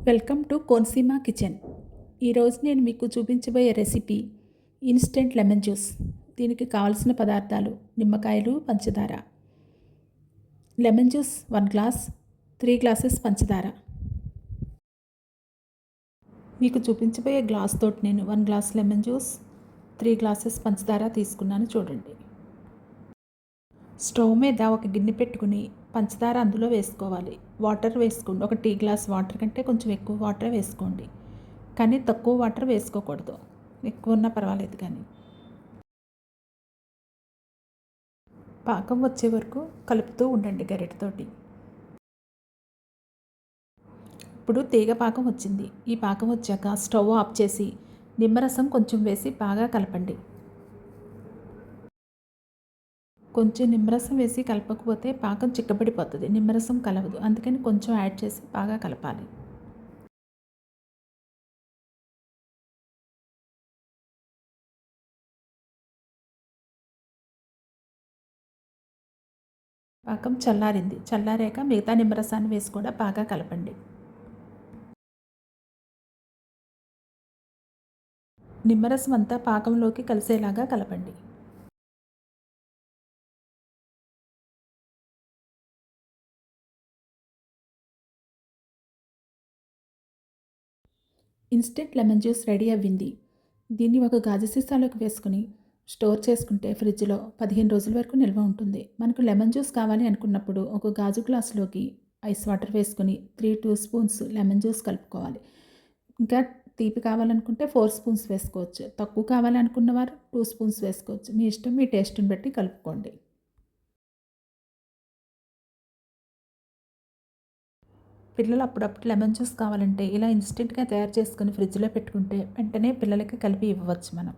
Welcome to కోన్సీమా kitchen. ఈరోజు నేను మీకు చూపించబోయే రెసిపీ ఇన్స్టెంట్ లెమన్ జ్యూస్. దీనికి కావలసిన పదార్థాలు: నిమ్మకాయలు, పంచదార. లెమన్ జ్యూస్ 1 గ్లాస్, 3 గ్లాసెస్ పంచదార. మీకు చూపించబోయే గ్లాస్ తోటి నేను 1 గ్లాస్ లెమన్ జ్యూస్, 3 గ్లాసెస్ పంచదార తీసుకున్నాను. చూడండి. స్టవ్ మీద ఒక గిన్నె పెట్టుకుని పంచదార అందులో వేసుకోవాలి. వాటర్ వేసుకోండి. ఒక టీ గ్లాస్ వాటర్ కంటే కొంచెం ఎక్కువ వాటర్ వేసుకోండి, కానీ తక్కువ వాటర్ వేసుకోకూడదు. ఎక్కువ ఉన్నా పర్వాలేదు. కానీ పాకం వచ్చే వరకు కలుపుతూ ఉండండి గరిటెతోటి. ఇప్పుడు తీగ పాకం వచ్చింది. ఈ పాకం వచ్చాక స్టవ్ ఆఫ్ చేసి నిమ్మరసం కొంచెం వేసి బాగా కలపండి. కొంచెం నిమ్మరసం వేసి కలపకపోతే పాకం చిక్కబడిపోతుంది, నిమ్మరసం కలవదు. అందుకని కొంచెం యాడ్ చేసి బాగా కలపాలి. పాకం చల్లారింది. చల్లారాక మిగతా నిమ్మరసాన్ని వేసి కూడా బాగా కలపండి. నిమ్మరసం అంతా పాకంలోకి కలిసేలాగా కలపండి. ఇన్స్టెంట్ లెమన్ జ్యూస్ రెడీ అవ్వింది. దీన్ని ఒక గాజు సీసాలోకి వేసుకుని స్టోర్ చేసుకుంటే ఫ్రిడ్జ్లో 15 రోజుల వరకు నిల్వ ఉంటుంది. మనకు లెమన్ జ్యూస్ కావాలి అనుకున్నప్పుడు ఒక గాజు గ్లాసులోకి ఐస్ వాటర్ వేసుకుని 2 స్పూన్స్ లెమన్ జ్యూస్ కలుపుకోవాలి. ఇంకా తీపి కావాలనుకుంటే 4 స్పూన్స్ వేసుకోవచ్చు. తక్కువ కావాలనుకున్నవారు 2 స్పూన్స్ వేసుకోవచ్చు. మీ ఇష్టం, మీ టేస్ట్ని బట్టి కలుపుకోండి. పిల్లలు అప్పుడప్పుడు లెమన్ జ్యూస్ కావాలంటే ఇలా ఇన్స్టెంట్గా తయారు చేసుకుని ఫ్రిడ్జ్లో పెట్టుకుంటే వెంటనే పిల్లలకి కలిపి ఇవ్వవచ్చు మనం.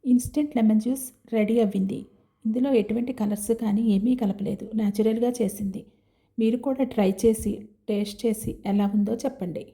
ఇన్స్టెంట్ లెమన్ జ్యూస్ రెడీ అవ్వింది. ఇందులో ఎటువంటి కలర్స్ కానీ ఏమీ కలపలేదు, న్యాచురల్గా చేసింది. మీరు కూడా ట్రై చేసి టేస్ట్ చేసి ఎలా ఉందో చెప్పండి.